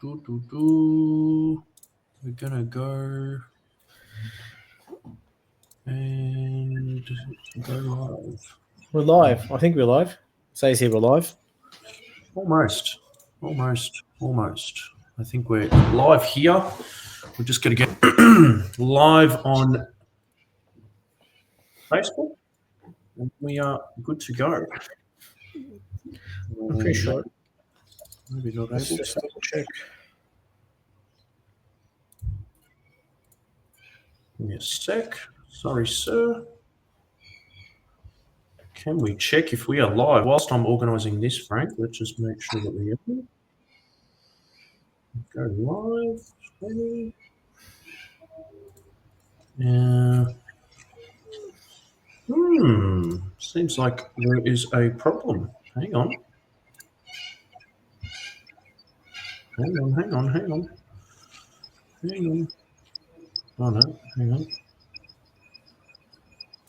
We're gonna go and go live. We're live. I think we're live. Says here we're live. Almost. I think we're live here. We're just going to get live on Facebook, and we are good to go. I'm pretty sure. Maybe not Let's able just to. double check. Give me a sec. Sorry, sir. Can we check if we are live? Whilst I'm organising this, Frank, let's just make sure that we are. Go live. Maybe. Seems like there is a problem. Hang on. Hang on. Oh no, hang on.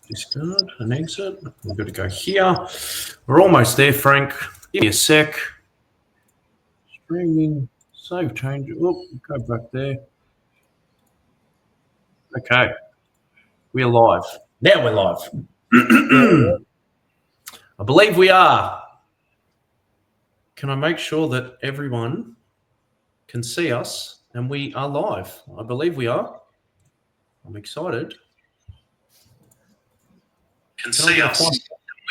Discard and exit. We've got to go here. We're almost there, Frank. Give me a sec. Streaming. Save change. Oh, go back there. Okay. We're live. Now we're live. I believe we are. Can I make sure that everyone can see us and we are live? I believe we are. I'm excited. Can see us.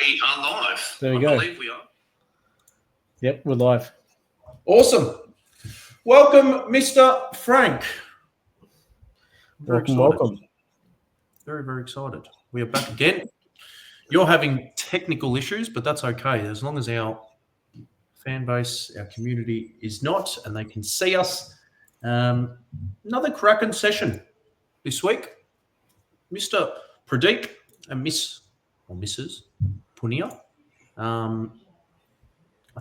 We are live. There we go. I believe we are. Yep, we're live. Awesome. Welcome, Mr. Frank. Welcome. Very, very excited. We are back again. You're having technical issues, but that's okay. As long as our fan base, our community is not, and they can see us. Another cracking session this week. Mr. Pradeep and Miss or Mrs. Punia. I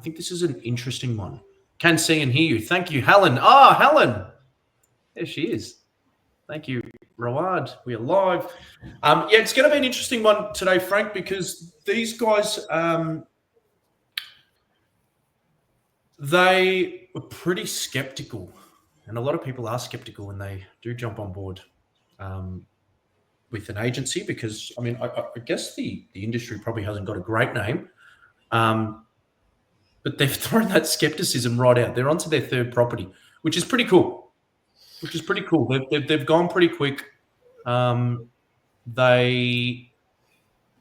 think this is an interesting one. Can see and hear you. Thank you, Helen. Helen. There she is. Thank you, Rawad. We are live. It's going to be an interesting one today, Frank, because these guys, they were pretty skeptical. And a lot of people are skeptical when they do jump on board with an agency because, I mean, I guess the industry probably hasn't got a great name. But they've thrown that skepticism right out. They're onto their third property, which is pretty cool. They've gone pretty quick. They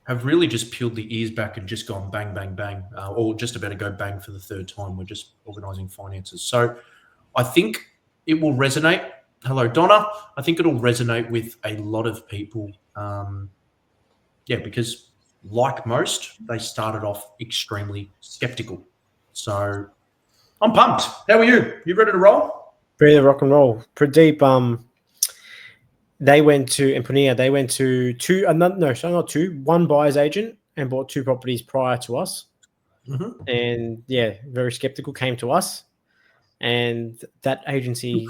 have really just peeled the ears back and just gone bang, bang, bang, or just about to go bang for the third time. We're just organising finances. So I think it will resonate. Hello, Donna. I think it'll resonate with a lot of people. Because like most, they started off extremely skeptical. So I'm pumped. How are you? You ready to roll? Ready to rock and roll. Pradeep, they went to one buyer's agent and bought two properties prior to us. Mm-hmm. And very skeptical, came to us. And that agency,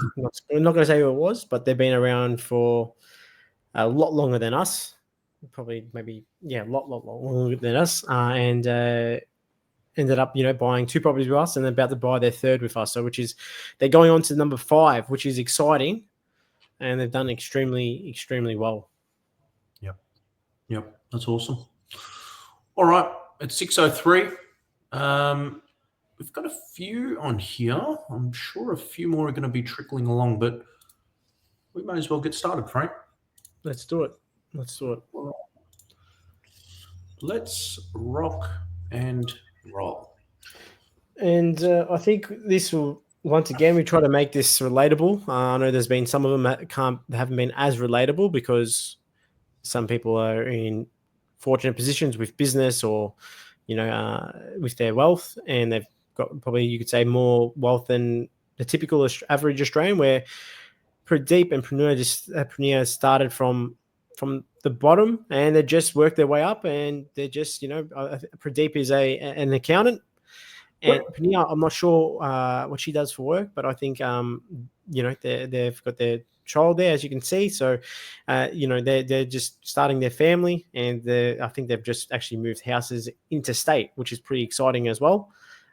I'm not going to say who it was, but they've been around for a lot longer than us. Probably a lot longer than us. And ended up, buying two properties with us and about to buy their third with us. So they're going on to number 5, which is exciting. And they've done extremely, extremely well. Yep. That's awesome. All right. It's 6:03. We've got a few on here. I'm sure a few more are going to be trickling along, but we may as well get started, Frank. Let's do it. Let's rock and roll. And I think this will, once again, we try to make this relatable. I know there's been some of them that haven't been as relatable because some people are in fortunate positions with business or, with their wealth, and they've got probably, you could say, more wealth than the typical average Australian, where Pradeep and Pranea started from the bottom and they just worked their way up, and they're just, Pradeep is an accountant, and Pranea, I'm not sure what she does for work, but I think, they've got their child there, as you can see. So, they're just starting their family, and I think they've just actually moved houses interstate, which is pretty exciting as well.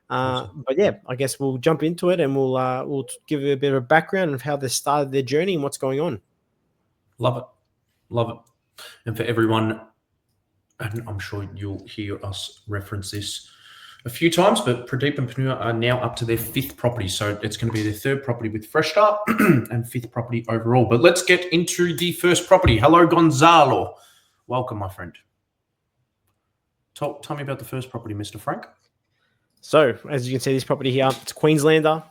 But yeah, I guess we'll jump into it and we'll give you a bit of a background of how they started their journey and what's going on. Love it. Love it. And for everyone, and I'm sure you'll hear us reference this a few times, but Pradeep and Panua are now up to their 5th property. So it's going to be their 3rd property with Fresh Start and 5th property overall. But let's get into the first property. Hello, Gonzalo. Welcome, my friend. Tell me about the first property, Mr. Frank. So as you can see, this property here, it's Queenslander.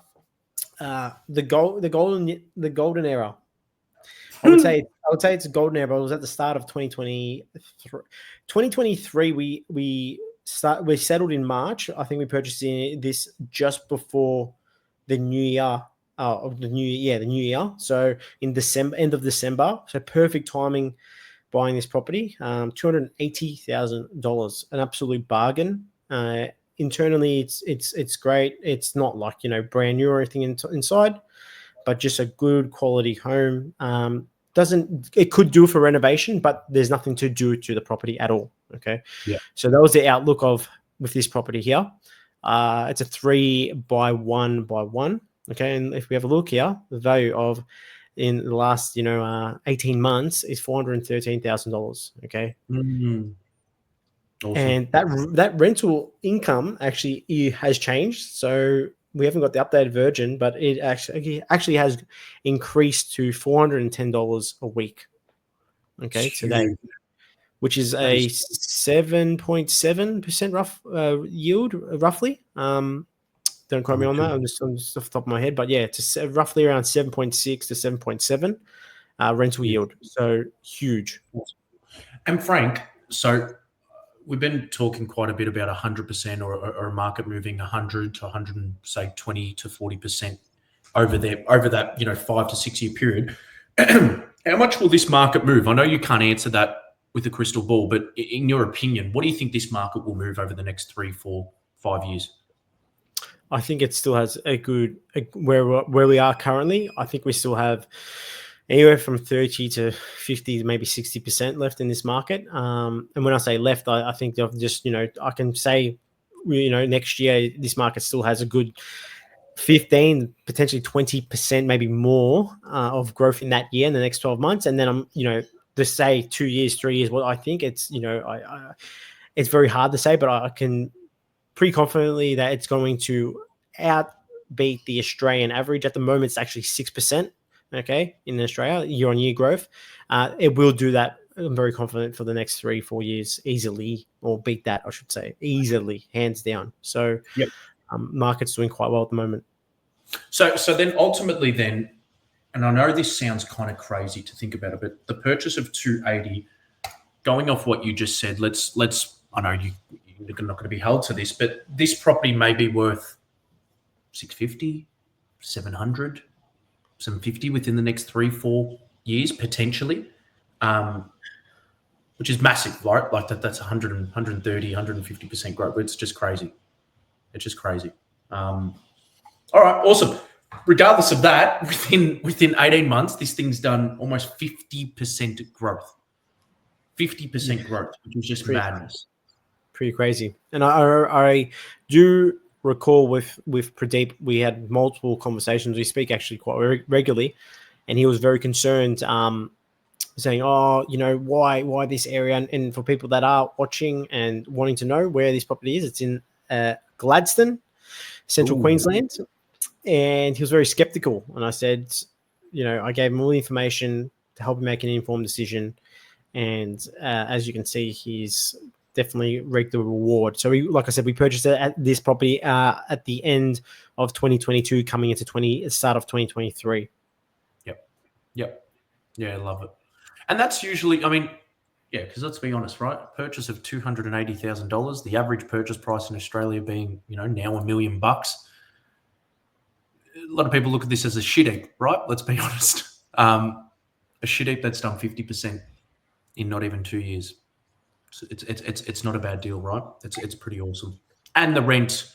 The golden era. I would say it's a golden era. But it was at the start of 2023. 2023, we settled in March. I think we purchased this just before the new year. The new year. So in December, end of December. So perfect timing buying this property. $280,000, an absolute bargain. Internally, it's great. It's not like brand new or anything inside, but just a good quality home. It could do for renovation, but there's nothing to do to the property at all. Okay. Yeah. So that was the outlook with this property here. It's a 3x1x1. Okay. And if we have a look here, the value of in the last 18 months is $413,000. Okay. Mm-hmm. Awesome. And that rental income actually has changed. So we haven't got the updated version, but it actually has increased to $410 a week. Okay, today, which is a 7.7% rough yield, roughly. Don't quote me on that. I'm just off the top of my head, but yeah, it's roughly around 7.6 to 7.7 rental yield. So huge. And Frank, so we've been talking quite a bit about 100% or a market moving 100 to 120 to 40% over that 5 to 6 year period. How much will this market move? I know you can't answer that with a crystal ball, but in your opinion, what do you think this market will move over the next 3, 4, 5 years? I think it still has where we are currently. I think we still have anywhere from 30 to 50, maybe 60% left in this market. And when I say left, I think of just, I can say, next year, this market still has a good 15, potentially 20%, maybe more of growth in that year in the next 12 months. And then I'm, to say 2 years, 3 years, I think it's, it's very hard to say, but I can pretty confidently that it's going to outbeat the Australian average. At the moment, it's actually 6%. Okay, in Australia, year-on-year growth. It will do that, I'm very confident, for the next 3, 4 years easily, or beat that, I should say, easily, hands down. So yep. Market's doing quite well at the moment. So then ultimately then, and I know this sounds kind of crazy to think about it, but the purchase of 280, going off what you just said, let's I know you're not going to be held to this, but this property may be worth 650, 700, 750 within the next 3, 4 years, potentially, which is massive, right? Like that's 100, 130, 150% growth. It's just crazy. It's just crazy. All right, awesome. Regardless of that, within 18 months, this thing's done almost 50% growth. 50% growth, which is just madness. Pretty crazy. And I do recall with Pradeep, we had multiple conversations. We speak actually quite regularly, and he was very concerned, saying, why this area? And for people that are watching and wanting to know where this property is, it's in Gladstone, Central Queensland. And he was very skeptical. And I said, I gave him all the information to help him make an informed decision. And as you can see, he's definitely reaped the reward. So like I said, we purchased this property at the end of 2022, coming into start of 2023. Yep. Yeah, I love it. And that's usually, because let's be honest, right? Purchase of $280,000, the average purchase price in Australia being, now $1 million. A lot of people look at this as a shit heap, right? Let's be honest. A shit heap that's done 50% in not even 2 years. It's not a bad deal, right? It's pretty awesome. And the rent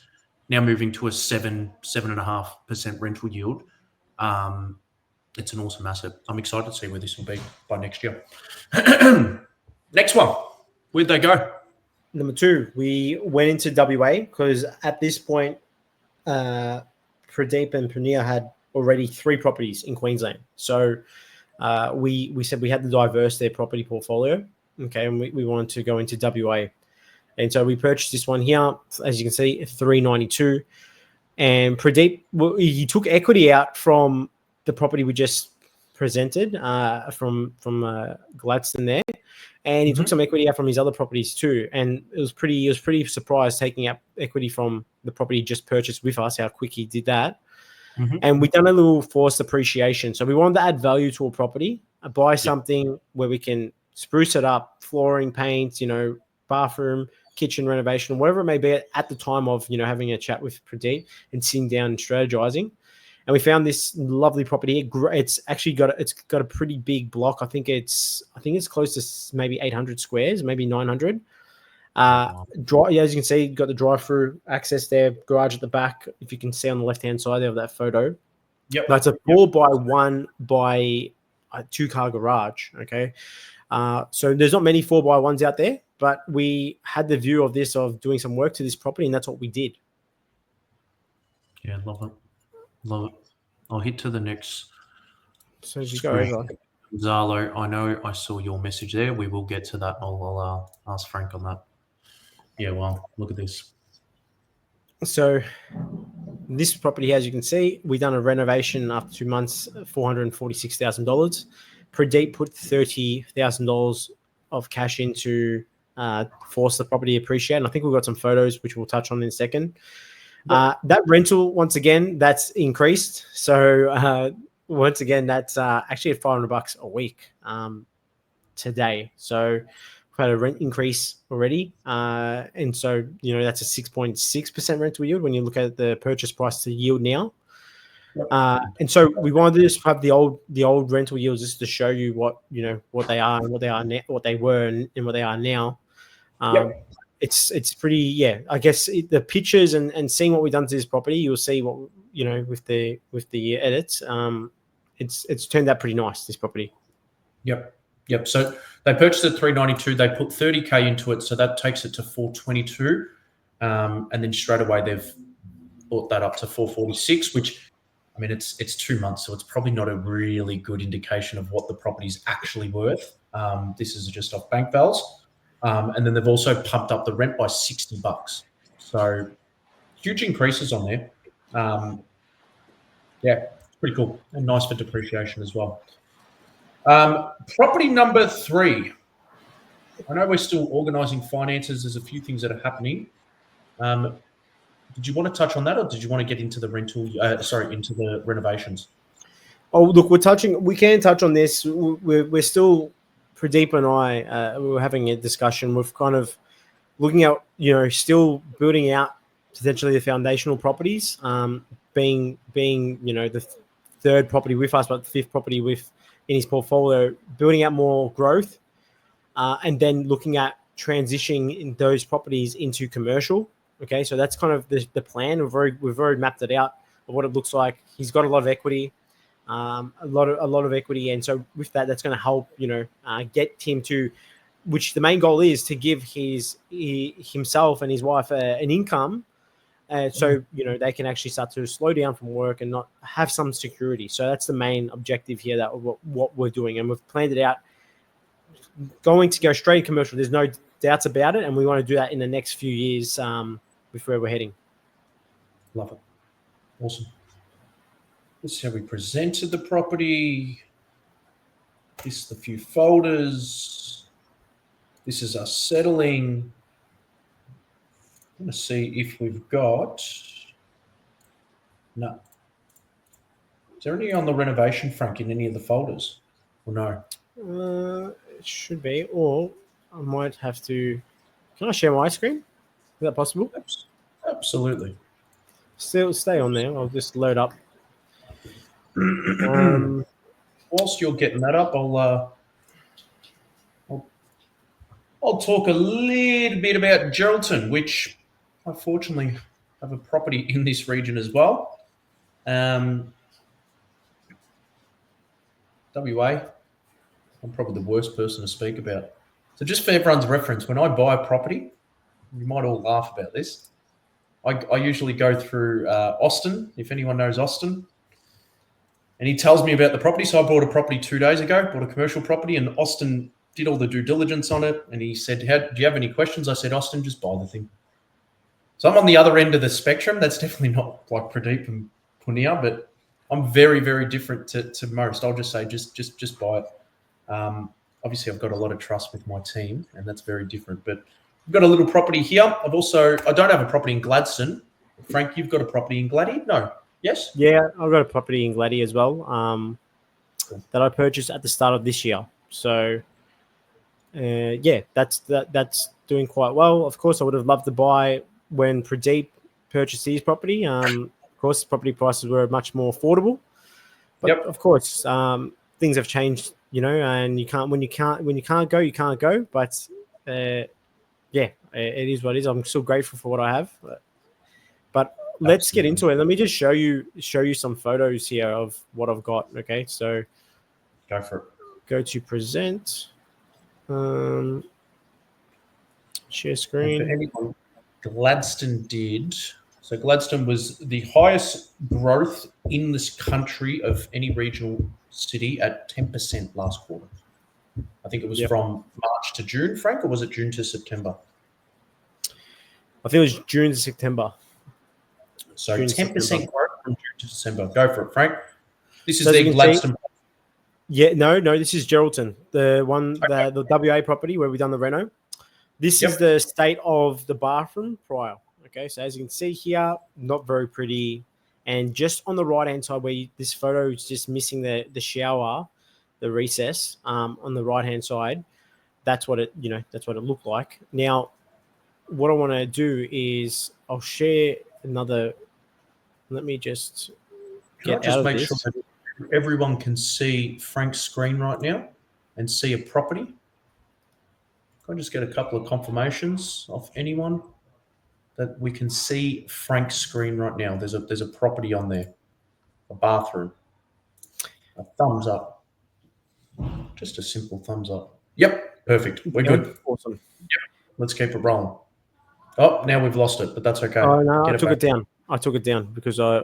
now moving to a 7.5% rental yield. It's an awesome asset. I'm excited to see where this will be by next year. Next one. Where'd they go? Number 2, we went into WA because at this point Pradeep and Pranir had already 3 properties in Queensland. So we said we had to diverse their property portfolio. Okay, and we wanted to go into WA. And so we purchased this one here, as you can see, 392. And Pradeep, he took equity out from the property we just presented from Gladstone there, and he took some equity out from his other properties too. And he was pretty surprised taking out equity from the property he just purchased with us, how quick he did that. And we've done a little forced appreciation. So we wanted to add value to a property, buy something where we can spruce it up, flooring, paint, bathroom, kitchen renovation, whatever it may be at the time of, having a chat with Pradeep and sitting down and strategizing. And we found this lovely property. It's actually got a pretty big block. I think it's close to maybe 800 squares, maybe 900. As you can see, got the drive-through access there, garage at the back. If you can see on the left-hand side there of that photo, that's a 4x1 by a 2-car garage. Okay, so there's not many 4x1s out there, but we had the view of doing some work to this property, and that's what we did. Yeah, love it. I'll hit to the next. So if you go over, Zalo, I know I saw your message there. We will get to that. I'll ask Frank on that. Yeah, well, look at this. So this property, as you can see, we've done a renovation after 2 months, $446,000. Pradeep put $30,000 of cash in to force the property to appreciate. And I think we've got some photos, which we'll touch on in a second. That rental, once again, that's increased. So once again, that's actually at $500 a week today. So we've had a rent increase already. And so, that's a 6.6% rental yield when you look at the purchase price to yield now. And so we wanted to just have the old rental yields just to show you what they are and what they are now, what they were and what they are now. It's pretty, I guess the pictures and seeing what we've done to this property, you'll see what, with the edits, it's turned out pretty nice, this property. Yep. So they purchased at 392. They put 30K into it, so that takes it to 422. And then straight away they've brought that up to 446, which, I mean, it's 2 months, so it's probably not a really good indication of what the property's actually worth. This is just off bank vals. And then they've also pumped up the rent by $60. So huge increases on there. It's pretty cool and nice for depreciation as well. Property number 3. I know we're still organising finances. There's a few things that are happening. Did you want to touch on that, or did you want to get into the into the renovations? Oh, look, we can touch on this. We're still, Pradeep and I, we were having a discussion. We're kind of looking at, still building out potentially the foundational properties, being the 3rd property with us, but the 5th property in his portfolio, building out more growth, and then looking at transitioning those properties into commercial. Okay, so that's kind of the plan. We've already mapped it out of what it looks like. He's got a lot of equity, a lot of equity, and so with that, that's going to help get him to, which the main goal is to give himself and his wife an income, so they can actually start to slow down from work and not have some security. So that's the main objective here, that what we're doing, and we've planned it out. Going to go straight commercial. There's no doubts about it, and we want to do that in the next few years. With where we're heading. Love it. Awesome. This is how we presented the property. This is the few folders. This is us settling. I'm going to see if we've got... No. Is there any on the renovation, Frank, in any of the folders? Or no? It should be, or I might have to... Can I share my screen? Is that possible? Absolutely. Still stay on there. I'll just load up. Whilst you're getting that up, I'll talk a little bit about Geraldton, which I fortunately have a property in this region as well. WA, I'm probably the worst person to speak about. So just for everyone's reference, when I buy a property, you might all laugh about this. I usually go through Austin, if anyone knows Austin. And he tells me about the property. So I bought a property 2 days ago, bought a commercial property, and Austin did all the due diligence on it. And he said, do you have any questions? I said, Austin, just buy the thing. So I'm on the other end of the spectrum. That's definitely not like Pradeep and Punia, but I'm very, very different to most. I'll just say, just buy it. Obviously, I've got a lot of trust with my team, and that's very different. But I've got a little property here. I don't have a property in Gladstone. Frank, you've got a property in Gladdy? No. Yes? Yeah, I've got a property in Gladdy as well that I purchased at the start of this year. So, yeah, that's doing quite well. Of course, I would have loved to buy when Pradeep purchased his property. Of course, property prices were much more affordable. But of course, things have changed, and when you can't go, you can't go. But yeah, it is what it is. I'm still grateful for what I have. But let's get into it. Let me just show you some photos here of what I've got. Okay, so go for it. Go to present. Share screen. Gladstone did. So Gladstone was the highest growth in this country of any regional city at 10% last quarter. I think it was from March to June, Frank, or was it June to September? I think it was June to September. So 10% growth from June to December. Go for it, Frank. This is the Gladstone. No, this is Geraldton, the one, the WA property where we've done the reno. This is the state of the bathroom prior. Okay, so as you can see here, not very pretty. And just on the right-hand side where this photo is just missing the shower, the recess on the right-hand side, that's what it looked like. Now, what I want to do is I'll share another. Let me just get out of this. Sure that everyone can see Frank's screen right now and see a property. Can I just get a couple of confirmations of anyone that we can see Frank's screen right now? There's a property on there, a bathroom. A thumbs up. Just a simple thumbs up. Yep, perfect. We're good. Awesome. Yep. Let's keep it rolling. Oh, now we've lost it, but that's okay. Oh no, I took it down. I took it down because I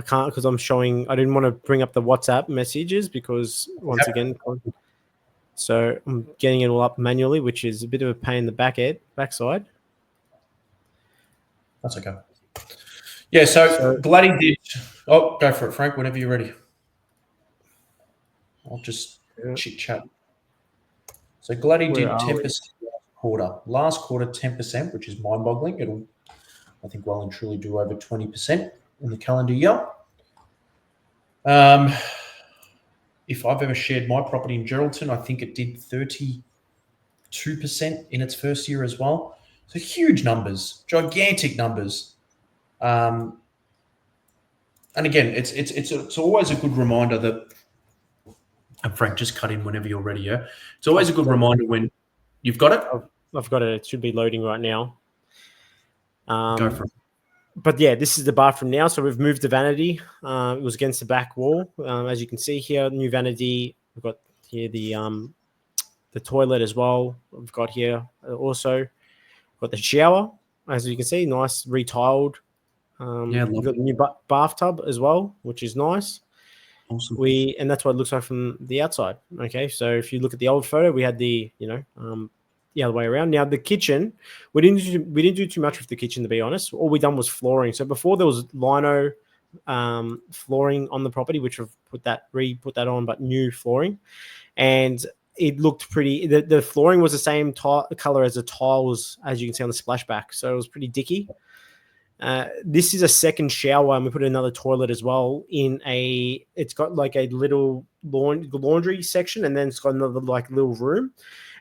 can't, because I'm showing. I didn't want to bring up the WhatsApp messages because once again, so I'm getting it all up manually, which is a bit of a pain in the backside. That's okay. Yeah, so Gladdy did. Oh, go for it, Frank. Whenever you're ready. I'll just chit chat. So Gladdy did 10% last quarter 10%, which is mind-boggling. It'll, I think, well and truly do over 20% in the calendar year. If I've ever shared my property in Geraldton, I think it did 32% in its first year as well. So huge numbers, gigantic numbers. And again, it's always a good reminder that. And Frank, just cut in whenever you're ready. Yeah, it's always a good reminder when you've got it. I've got it. It should be loading right now. Go for it. But yeah, this is the bathroom now. So we've moved the vanity. It was against the back wall. As you can see here, new vanity. We've got here the toilet as well. We've got here also got the shower. As you can see, nice retiled. We've got the new bathtub as well, which is nice. Awesome. And that's what it looks like from the outside. Okay, so if you look at the old photo, we had the other way around. Now the kitchen, we didn't do too much with the kitchen, to be honest. All we done was flooring. So before there was lino flooring on the property, which we've put that on, but new flooring, and it looked pretty. The flooring was the same color as the tiles, as you can see on the splashback. So it was pretty dicky. This is a second shower, and we put another toilet as well it's got like a little laundry section, and then it's got another like little room.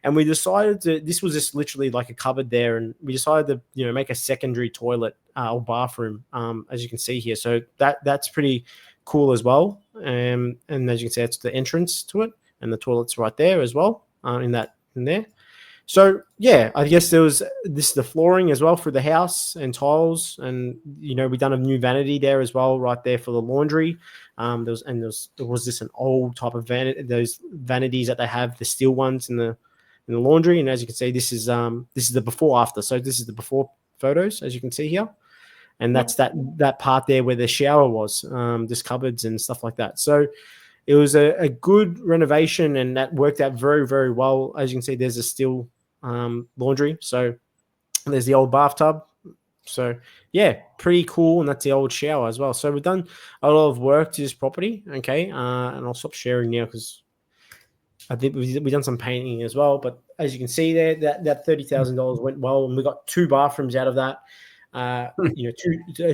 And we decided this was just literally like a cupboard there, and we decided to make a secondary toilet or bathroom, as you can see here. So that's pretty cool as well. And as you can see, that's the entrance to it, and the toilet's right there as well, in there. So yeah, I guess this is the flooring as well for the house and tiles, and we done a new vanity there as well, right there for the laundry. There was this an old type of vanity, those vanities that they have, the steel ones in the laundry, and as you can see, this is the before after. So this is the before photos, as you can see here, and that's that part there where the shower was, just cupboards and stuff like that. So it was a good renovation, and that worked out very, very well. As you can see, there's a still laundry. So there's the old bathtub. So yeah, pretty cool. And that's the old shower as well. So we've done a lot of work to this property. Okay. And I'll stop sharing now because I think we've done some painting as well. But as you can see there, that $30,000 went well. And we got 2 bathrooms out of that. A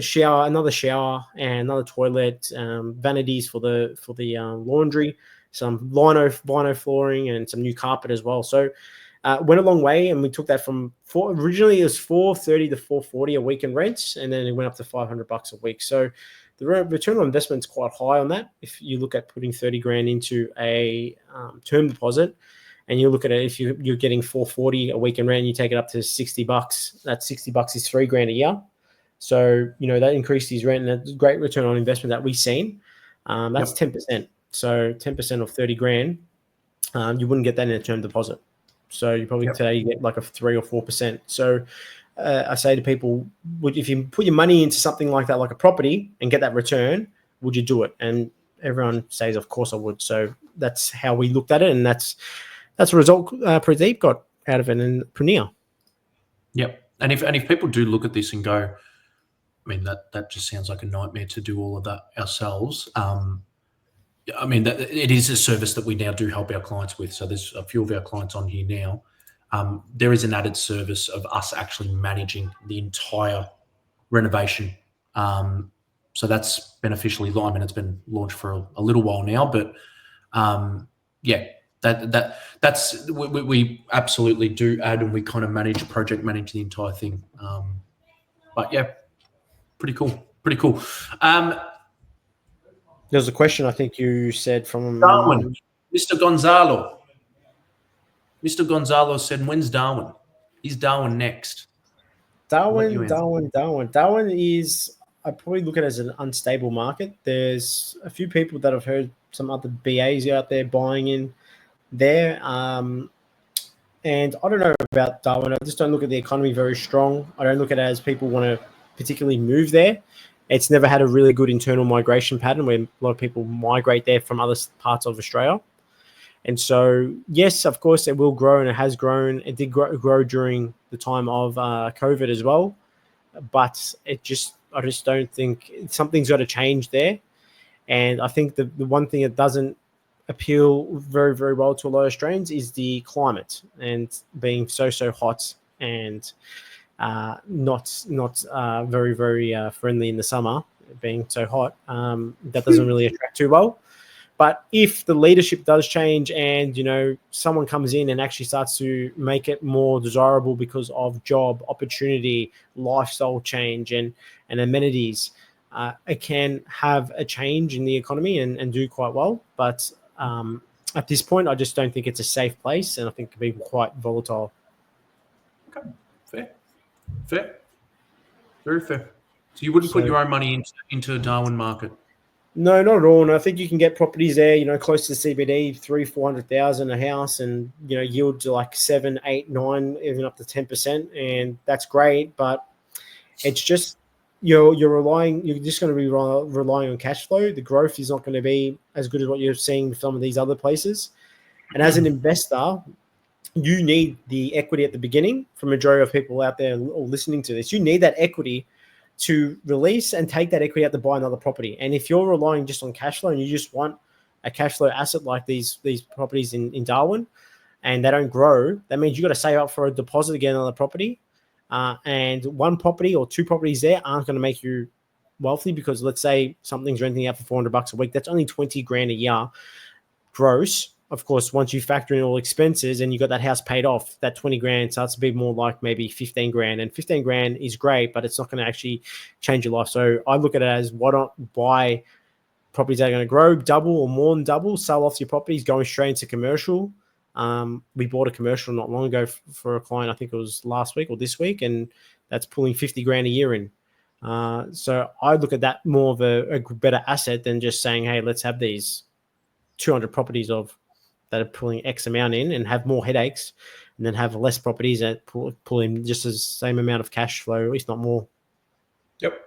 shower, another shower, and another toilet, vanities for the laundry, some vinyl flooring, and some new carpet as well. So went a long way, and we took that from originally it was $430 to $440 a week in rents, and then it went up to $500 a week. So the return on investment is quite high on that. If you look at putting 30 grand into a term deposit, and you look at it, if you're getting $440 a week in rent, you take it up to $60. That $60 is $3 grand a year. So, that increased his rent, and that's a great return on investment that we've seen. That's 10%. So 10% of 30 grand, you wouldn't get that in a term deposit. So you probably today you get like a 3 or 4%. So I say to people, if you put your money into something like that, like a property, and get that return, would you do it? And everyone says, of course I would. So that's how we looked at it, and that's the result Pradeep got out of it in Prunier. Yep. And if people do look at this and go, I mean, that just sounds like a nightmare to do all of that ourselves. I mean, it is a service that we now do help our clients with. So there's a few of our clients on here now. There is an added service of us actually managing the entire renovation. So that's beneficially, I mean, it's been launched for a little while now, but that's we absolutely do add, and we kind of manage the entire thing. But yeah, pretty cool. There was a question I think you said from Darwin, Mr. Gonzalo. Mr. Gonzalo said, "When's Darwin? Is Darwin next?" Darwin is, I probably look at it as an unstable market. There's a few people that I've heard, some other BAs out there buying in there. And I don't know about Darwin. I just don't look at the economy very strong. I don't look at it as people want to particularly move there. It's never had a really good internal migration pattern where a lot of people migrate there from other parts of Australia. And so, yes, of course, it will grow, and it has grown. It did grow during the time of COVID as well. But I just don't think something's got to change there. And I think the one thing that doesn't appeal very, very well to a lot of Australians is the climate, and being so hot, and not very, very friendly in the summer, being so hot. That doesn't really attract too well. But if the leadership does change, and someone comes in and actually starts to make it more desirable because of job opportunity, lifestyle change, and amenities, it can have a change in the economy and do quite well. But at this point, I just don't think it's a safe place, and I think it can be quite volatile. Okay, fair, very fair. So you wouldn't put your own money into a Darwin market? No, not at all. And I think you can get properties there, close to the CBD, 300,000-400,000 a house, and yields are like 7, 8, 9, even up to 10%, and that's great. But it's just you're just going to be relying on cash flow. The growth is not going to be as good as what you're seeing with some of these other places. And as an investor, you need the equity at the beginning. For the majority of people out there or listening to this, you need that equity to release and take that equity out to buy another property. And if you're relying just on cash flow, and you just want a cash flow asset like these properties in Darwin, and they don't grow, that means you got to save up for a deposit to get another property. And one property or 2 properties there aren't going to make you wealthy, because let's say something's renting out for $400 a week. That's only 20 grand a year gross. Of course, once you factor in all expenses and you got that house paid off, that 20 grand starts to be more like maybe 15 grand. And 15 grand is great, but it's not going to actually change your life. So I look at it as, why not buy properties that are going to grow, double or more than double, sell off your properties, going straight into commercial. We bought a commercial not long ago for a client, I think it was last week or this week, and that's pulling 50 grand a year in. So I look at that more of a better asset than just saying, hey, let's have these 200 properties that are pulling X amount in and have more headaches, and then have less properties that pull in just the same amount of cash flow, if not more. Yep.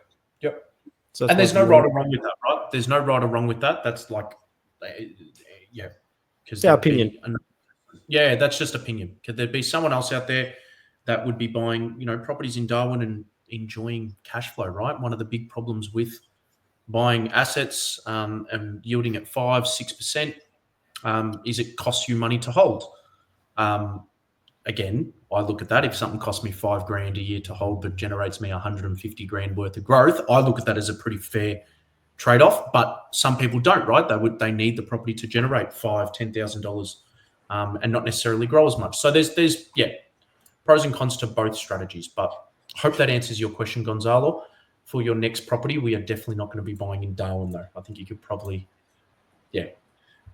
So and there's no right or wrong with that, right? There's no right or wrong with that. That's like, yeah, because our opinion. Yeah, that's just opinion. Could there be someone else out there that would be buying, properties in Darwin and enjoying cash flow, right? One of the big problems with buying assets and yielding at 5-6% is it costs you money to hold. Again, I look at that. If something costs me $5,000 a year to hold but generates me 150 grand worth of growth, I look at that as a pretty fair trade-off. But some people don't, right? They need the property to generate $5,000-$10,000 and not necessarily grow as much. So there's pros and cons to both strategies. But I hope that answers your question, Gonzalo. For your next property, we are definitely not going to be buying in Darwin, though. I think you could probably,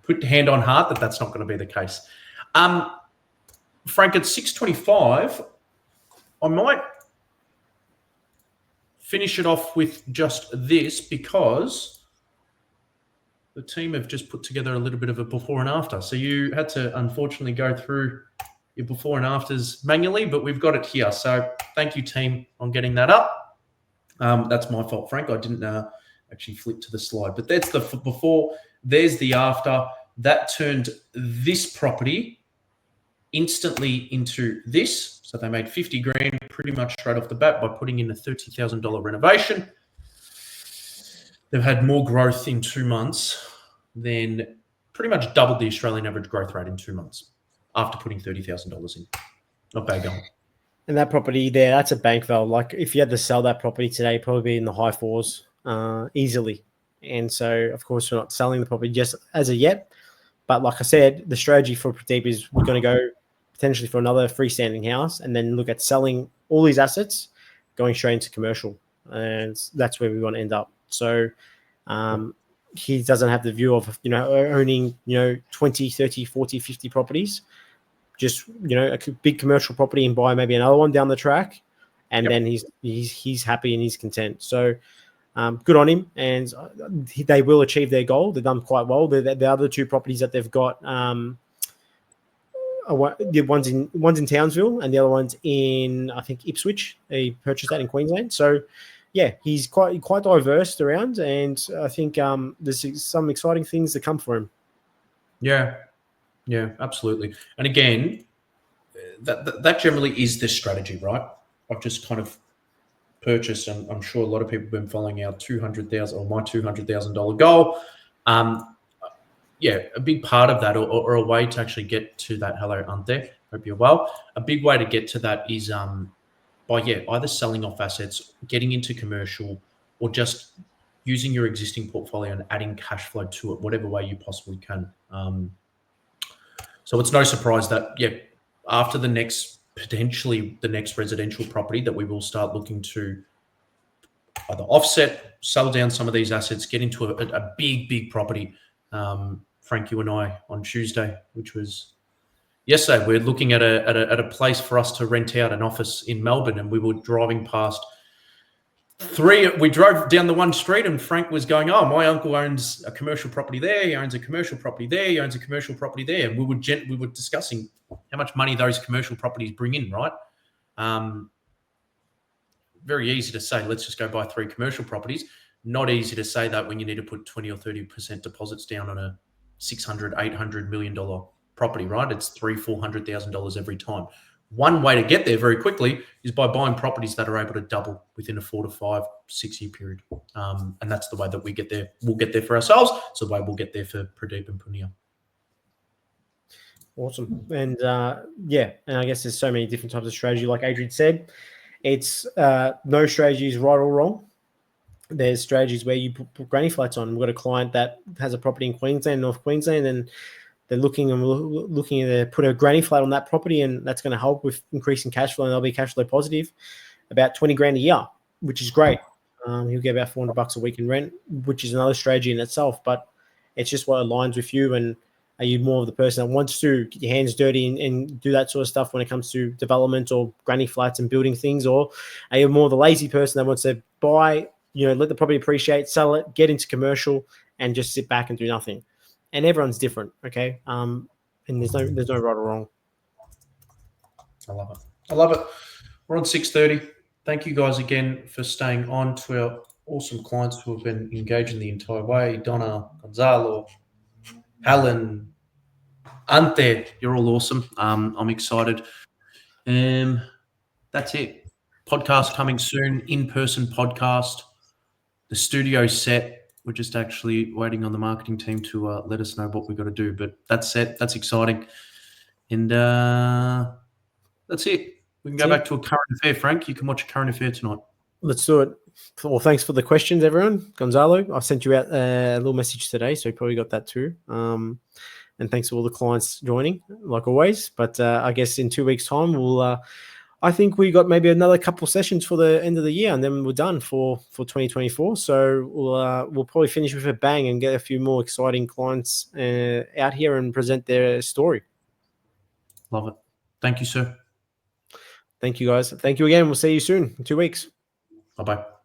put hand on heart that that's not going to be the case. Frank, at 625, I might finish it off with just this because the team have just put together a little bit of a before and after. So you had to, unfortunately, go through your before and afters manually, but we've got it here. So thank you, team, on getting that up. That's my fault, Frank. I didn't actually flip to the slide, but that's the before. There's the after. That turned this property instantly into this. So they made 50 grand pretty much straight off the bat by putting in a $30,000 renovation. They've had more growth in 2 months than pretty much doubled the Australian average growth rate in 2 months after putting $30,000 in. Not bad going. And that property there, that's a bank value. Like if you had to sell that property today, probably be in the high fours easily. And so, of course, we're not selling the property just as of yet. But like I said, the strategy for Pradeep is we're going to go potentially for another freestanding house and then look at selling all these assets, going straight into commercial. And that's where we want to end up. So he doesn't have the view of, owning, 20, 30, 40, 50 properties. Just, a big commercial property and buy maybe another one down the track. And then he's happy and he's content. So good on him, and they will achieve their goal. They've done quite well. The other two properties that they've got, the one's in Townsville and the other one's in, I think, Ipswich. They purchased that in Queensland. So, yeah, he's quite diverse around, and I think there's some exciting things to come for him. Yeah, absolutely. And again, that generally is the strategy, right? I've just kind of purchased, and I'm sure a lot of people have been following our $200,000 or my $200,000 goal. A big part of that, or a way to actually get to that. Hello, Ante. Hope you're well. A big way to get to that is by either selling off assets, getting into commercial, or just using your existing portfolio and adding cash flow to it, whatever way you possibly can. So it's no surprise that after potentially the next residential property, that we will start looking to either offset, sell down some of these assets, get into a big property. Frank, you and I on Tuesday, which was yesterday, we're looking at a place for us to rent out an office in Melbourne, and we were driving past we drove down the one street, and Frank was going, "Oh, my uncle owns a commercial property there. He owns a commercial property there. He owns a commercial property there." And we were discussing how much money those commercial properties bring in, right? Very easy to say, let's just go buy 3 commercial properties. Not easy to say that when you need to put 20 or 30% deposits down on a $600, $800 million property, right? It's $300,000-$400,000 every time. One way to get there very quickly is by buying properties that are able to double within a 4 to 5, 6 year period. And that's the way that we get there. We'll get there for ourselves. It's the way we'll get there for Pradeep and Punia. Awesome. And and I guess there's so many different types of strategy. Like Adrian said, it's no strategy is right or wrong. There's strategies where you put granny flats on. We've got a client that has a property in Queensland, North Queensland, and they're looking to put a granny flat on that property, and that's going to help with increasing cash flow, and they'll be cash flow positive, about 20 grand a year, which is great. He'll get about $400 a week in rent, which is another strategy in itself, but it's just what aligns with you. And are you more of the person that wants to get your hands dirty and do that sort of stuff when it comes to development or granny flats and building things? Or are you more the lazy person that wants to buy, let the property appreciate, sell it, get into commercial, and just sit back and do nothing? And everyone's different, okay? And there's no right or wrong. I love it. We're on 6:30. Thank you guys again for staying on to our awesome clients who have been engaging the entire way. Donna, Gonzalo, Helen, Ante, you're all awesome. I'm excited. That's it. Podcast coming soon, in-person podcast. The studio's set. We're just actually waiting on the marketing team to let us know what we've got to do. But that's set. That's exciting. And that's it. We can go back to a current affair, Frank. You can watch a current affair tonight. Let's do it. Well, thanks for the questions, everyone. Gonzalo, I sent you out a little message today, so you probably got that too. And thanks to all the clients joining, like always. But I guess in 2 weeks' time, we'll. I think we got maybe another couple sessions for the end of the year, and then we're done for 2024. So we'll probably finish with a bang and get a few more exciting clients out here and present their story. Love it. Thank you, sir. Thank you, guys. Thank you again. We'll see you soon in 2 weeks. Bye-bye.